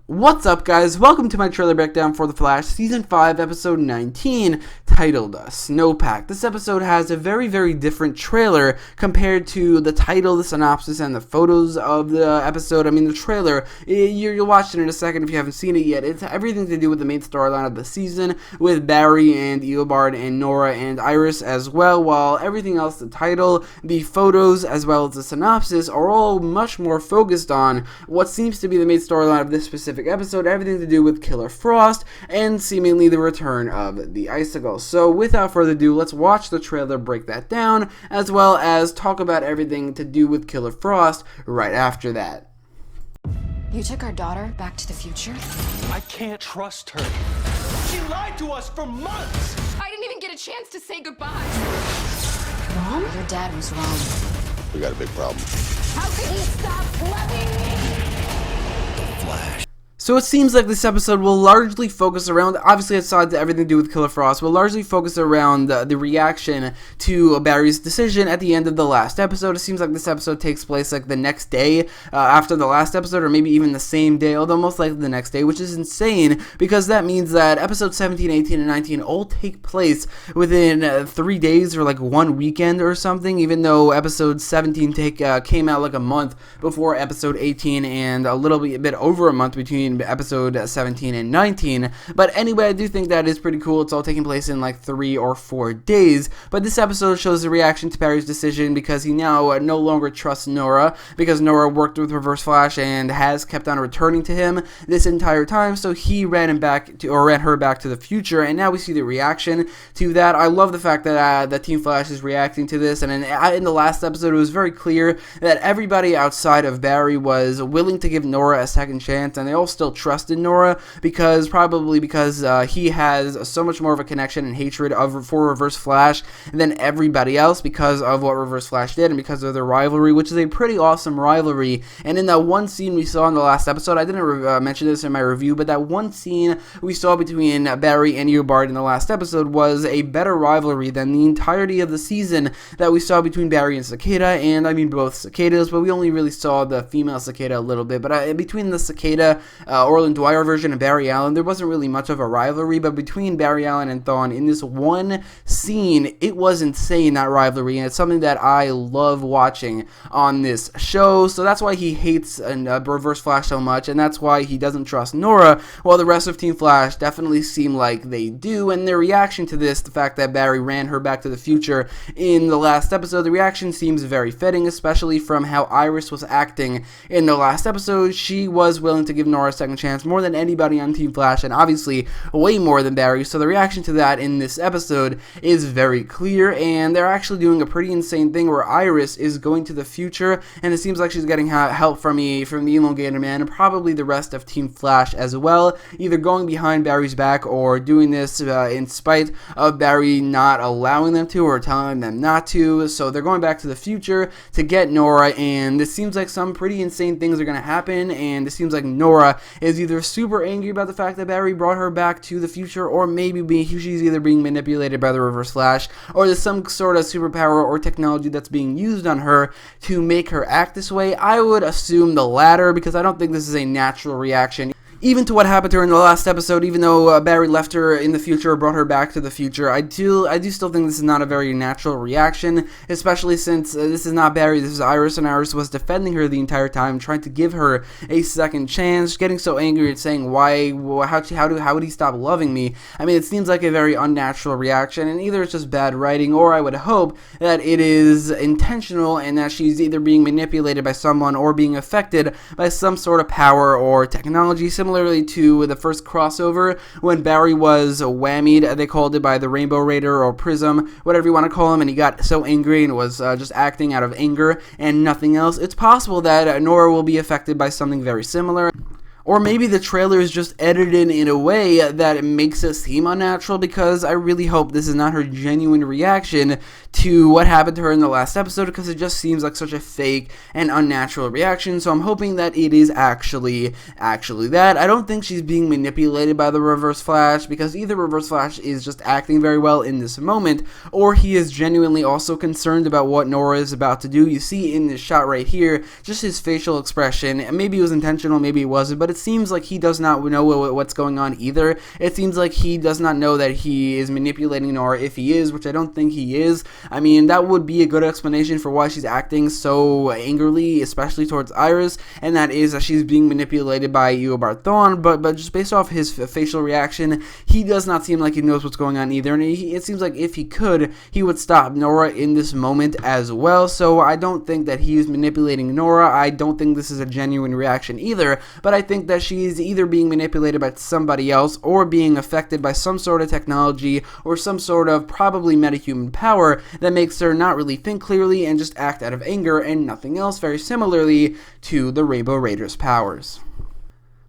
What's up, guys? Welcome to my trailer breakdown for The Flash Season 5, Episode 19, titled Snowpack. This episode has a very different trailer compared to the title, the synopsis, and the photos of the episode. I mean, the trailer, you'll watch it in a second if you haven't seen it yet. It's everything to do with the main storyline of the season, with Barry and Eobard and Nora and Iris as well, while everything else, the title, the photos, as well as the synopsis, are all much more focused on what seems to be the main storyline of this specific episode, everything to do with Killer Frost and seemingly the return of the Icicle. So without further ado, let's watch the trailer break that down, as well as talk about everything to do with Killer Frost right after that. You took our daughter back to the future? I can't trust her. She lied to us for months! I didn't even get a chance to say goodbye. Mom? Your dad was wrong. We got a big problem. How could he stop loving me? So it seems like this episode will largely focus around, obviously aside to everything to do with Killer Frost, will largely focus around the reaction to Barry's decision at the end of the last episode. It seems like this episode takes place like the next day after the last episode, or maybe even the same day, although most likely the next day, which is insane because that means that episodes 17, 18, and 19 all take place within 3 days or like one weekend or something, even though episode 17 came out like a month before episode 18 and a little bit over a month between episode 17 and 19. But anyway, I do think that is pretty cool. It's all taking place in like 3 or 4 days. But this episode shows the reaction to Barry's decision because he now no longer trusts Nora, because Nora worked with Reverse Flash and has kept on returning to him this entire time. So he ran her back to the future, and now we see the reaction to that. I love the fact that Team Flash is reacting to this, and in the last episode it was very clear that everybody outside of Barry was willing to give Nora a second chance, and they all still trusted Nora probably because he has so much more of a connection and hatred for Reverse Flash than everybody else because of what Reverse Flash did and because of their rivalry, which is a pretty awesome rivalry. And in that one scene we saw in the last episode, I didn't mention this in my review, but that one scene we saw between Barry and Eobard in the last episode was a better rivalry than the entirety of the season that we saw between Barry and Cicada, and I mean both cicadas, but we only really saw the female cicada a little bit. But between the cicada Orland Dwyer version and Barry Allen, there wasn't really much of a rivalry, but between Barry Allen and Thawne, in this one scene, it was insane, that rivalry, and it's something that I love watching on this show. So that's why he hates Reverse Flash so much, and that's why he doesn't trust Nora, while the rest of Team Flash definitely seem like they do. And their reaction to this, the fact that Barry ran her back to the future in the last episode, the reaction seems very fitting, especially from how Iris was acting in the last episode. She was willing to give Nora a second chance more than anybody on Team Flash, and obviously way more than Barry. So the reaction to that in this episode is very clear, and they're actually doing a pretty insane thing where Iris is going to the future, and it seems like she's getting help from the Elongator Man and probably the rest of Team Flash as well, either going behind Barry's back or doing this in spite of Barry not allowing them to or telling them not to. So they're going back to the future to get Nora, and it seems like some pretty insane things are going to happen, and it seems like Nora is either super angry about the fact that Barry brought her back to the future, or maybe she's either being manipulated by the Reverse Flash, or there's some sort of superpower or technology that's being used on her to make her act this way. I would assume the latter, because I don't think this is a natural reaction. Even to what happened to her in the last episode, even though Barry left her in the future or brought her back to the future, I do still think this is not a very natural reaction, especially since this is not Barry, this is Iris, and Iris was defending her the entire time, trying to give her a second chance, getting so angry and saying, how would he stop loving me? I mean, it seems like a very unnatural reaction, and either it's just bad writing, or I would hope that it is intentional and that she's either being manipulated by someone or being affected by some sort of power or technology, similarly to the first crossover when Barry was whammied, they called it, by the Rainbow Raider or Prism, whatever you want to call him, and he got so angry and was just acting out of anger and nothing else. It's possible that Nora will be affected by something very similar. Or maybe the trailer is just edited in a way that it makes it seem unnatural, because I really hope this is not her genuine reaction to what happened to her in the last episode, because it just seems like such a fake and unnatural reaction. So I'm hoping that it is actually that. I don't think she's being manipulated by the Reverse Flash, because either Reverse Flash is just acting very well in this moment, or he is genuinely also concerned about what Nora is about to do. You see in this shot right here, just his facial expression. Maybe it was intentional, maybe it wasn't, but but it seems like he does not know what's going on either. It seems like he does not know that he is manipulating Nora, if he is, which I don't think he is. I mean, that would be a good explanation for why she's acting so angrily, especially towards Iris, and that is that she's being manipulated by Eobard Thawne, but just based off his facial reaction, he does not seem like he knows what's going on either, and it seems like if he could, he would stop Nora in this moment as well. So I don't think that he is manipulating Nora. I don't think this is a genuine reaction either, but I think that she's either being manipulated by somebody else or being affected by some sort of technology or some sort of probably metahuman power that makes her not really think clearly and just act out of anger and nothing else, very similarly to the Rainbow Raiders' powers.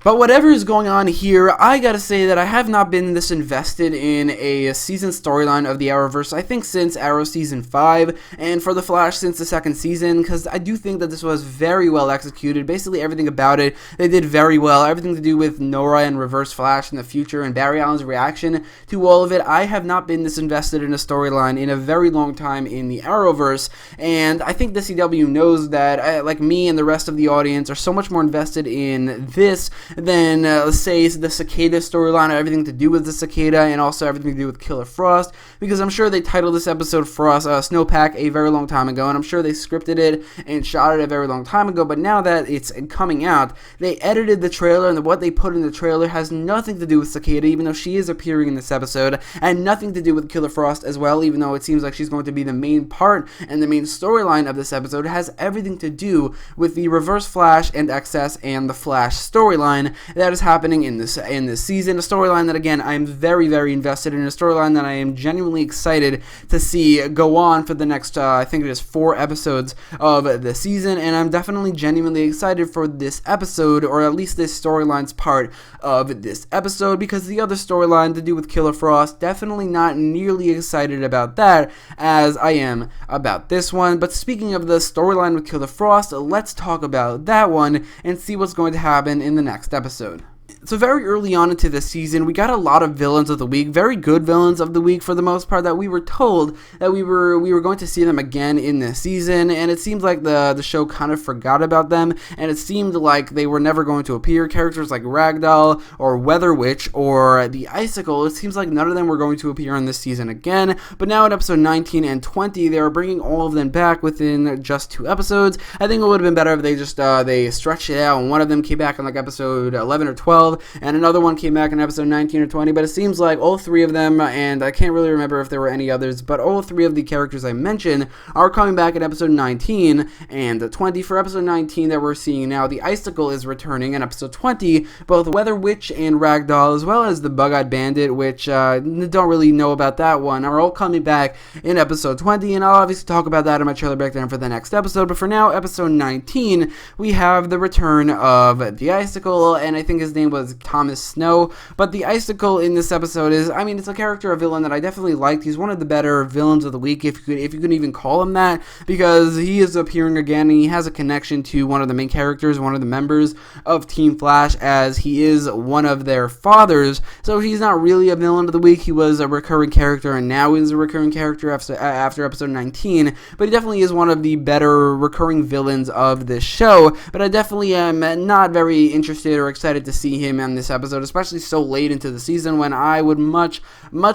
But whatever is going on here, I gotta say that I have not been this invested in a season storyline of the Arrowverse, I think, since Arrow Season 5, and for The Flash since the second season, because I do think that this was very well executed. Basically everything about it, they did very well. Everything to do with Nora and Reverse Flash in the future and Barry Allen's reaction to all of it. I have not been this invested in a storyline in a very long time in the Arrowverse, and I think the CW knows that, like me and the rest of the audience, are so much more invested in this than, let's say, the Cicada storyline, or everything to do with the Cicada, and also everything to do with Killer Frost, because I'm sure they titled this episode Frost Snowpack a very long time ago, and I'm sure they scripted it and shot it a very long time ago, but now that it's coming out, they edited the trailer, and what they put in the trailer has nothing to do with Cicada, even though she is appearing in this episode, and nothing to do with Killer Frost as well, even though it seems like she's going to be the main part and the main storyline of this episode. It has everything to do with the Reverse Flash and XS and the Flash storyline that is happening in this season, a storyline that, again, I'm very, very invested in, a storyline that I am genuinely excited to see go on for the next, I think it is 4 episodes of the season, and I'm definitely genuinely excited for this episode, or at least this storyline's part of this episode, because the other storyline to do with Killer Frost, definitely not nearly excited about that as I am about this one. But speaking of the storyline with Killer Frost, let's talk about that one and see what's going to happen in the next episode. So very early on into this season, we got a lot of villains of the week, very good villains of the week for the most part, that we were told that we were going to see them again in this season, and it seems like the show kind of forgot about them, and it seemed like they were never going to appear. Characters like Ragdoll or Weather Witch or the Icicle, it seems like none of them were going to appear in this season again, but now in episode 19 and 20, they are bringing all of them back within just 2 episodes. I think it would have been better if they just they stretched it out, and one of them came back on like episode 11 or 12, and another one came back in episode 19 or 20, but it seems like all 3 of them, and I can't really remember if there were any others, but all 3 of the characters I mentioned are coming back in episode 19 and 20. For episode 19 that we're seeing now, the Icicle is returning. In episode 20, both Weather Witch and Ragdoll, as well as the Bug-Eyed Bandit, which don't really know about that one, are all coming back in episode 20, and I'll obviously talk about that in my trailer breakdown for the next episode. But for now, episode 19, we have the return of the Icicle, and I think his name was Thomas Snow. But the Icicle in this episode is, I mean, it's a character, a villain that I definitely liked. He's one of the better villains of the week, if you could even call him that, because he is appearing again, and he has a connection to one of the main characters, one of the members of Team Flash, as he is one of their fathers. So he's not really a villain of the week. He was a recurring character, and now is a recurring character after episode 19, but he definitely is one of the better recurring villains of this show. But I definitely am not very interested or excited to see him on this episode, especially so late into the season, when I would much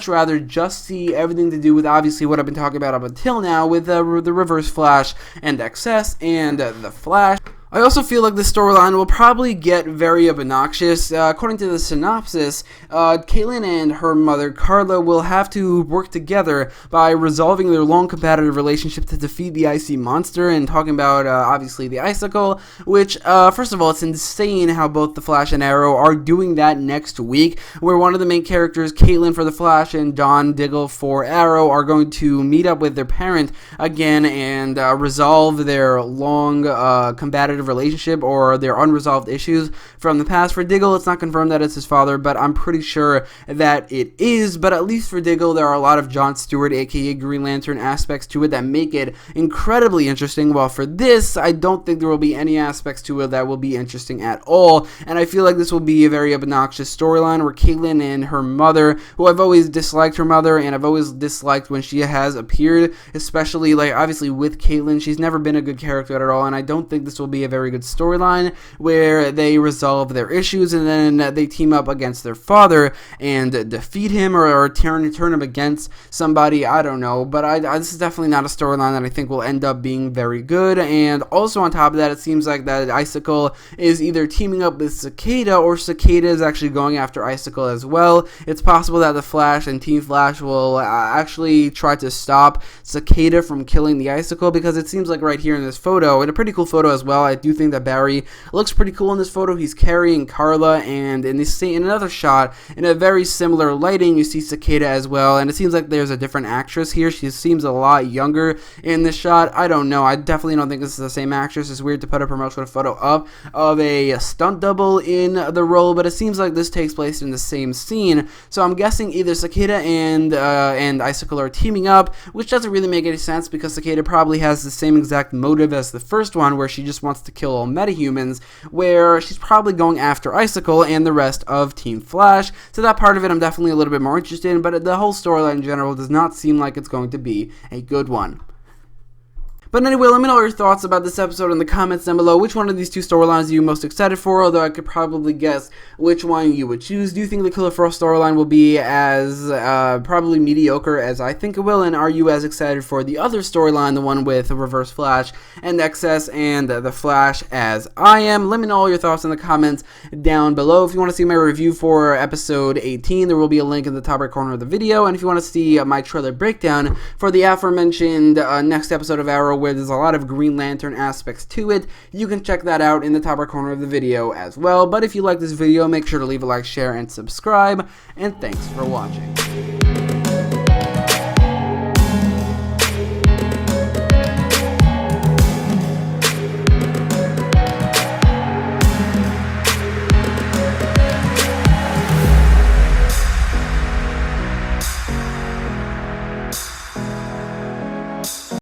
rather just see everything to do with, obviously, what I've been talking about up until now with the Reverse Flash and XS and the Flash. I also feel like this storyline will probably get very obnoxious. According to the synopsis, Caitlin and her mother, Carla, will have to work together by resolving their long competitive relationship to defeat the icy monster, and talking about, obviously, the Icicle, which, first of all, it's insane how both the Flash and Arrow are doing that next week, where one of the main characters, Caitlin for the Flash and Dawn Diggle for Arrow, are going to meet up with their parent again and resolve their long combative relationship or their unresolved issues from the past. For Diggle, it's not confirmed that it's his father, but I'm pretty sure that it is. But at least for Diggle, there are a lot of John Stewart, aka Green Lantern, aspects to it that make it incredibly interesting, while for this, I don't think there will be any aspects to it that will be interesting at all. And I feel like this will be a very obnoxious storyline where Caitlin and her mother, who I've always disliked her mother, and I've always disliked when she has appeared, especially, like, obviously with Caitlin, she's never been a good character at all, and I don't think this will be a very good storyline where they resolve their issues and then they team up against their father and defeat him or turn him against somebody. I don't know, but this is definitely not a storyline that I think will end up being very good. And also on top of that, it seems like that Icicle is either teaming up with Cicada or Cicada is actually going after Icicle as well. It's possible that the Flash and Team Flash will actually try to stop Cicada from killing the Icicle, because it seems like right here in this photo, and a pretty cool photo as well, I do think that Barry looks pretty cool in this photo. He's carrying Carla, and in another shot, in a very similar lighting, you see Cicada as well, and it seems like there's a different actress here. She seems a lot younger in this shot. I don't know. I definitely don't think this is the same actress. It's weird to put a promotional photo up of a stunt double in the role, but it seems like this takes place in the same scene, so I'm guessing either Cicada and Icicle are teaming up, which doesn't really make any sense because Cicada probably has the same exact motive as the first one, where she just wants to kill all metahumans, where she's probably going after Icicle and the rest of Team Flash. So that part of it I'm definitely a little bit more interested in, but the whole storyline in general does not seem like it's going to be a good one. But anyway, let me know your thoughts about this episode in the comments down below. Which one of these two storylines are you most excited for? Although I could probably guess which one you would choose. Do you think the Killer Frost storyline will be as probably mediocre as I think it will? And are you as excited for the other storyline, the one with Reverse Flash and Excess and the Flash, as I am? Let me know all your thoughts in the comments down below. If you want to see my review for episode 18, there will be a link in the top right corner of the video. And if you want to see my trailer breakdown for the aforementioned next episode of Arrow, where there's a lot of Green Lantern aspects to it, you can check that out in the top right corner of the video as well. But if you like this video, make sure to leave a like, share, and subscribe, and thanks for watching.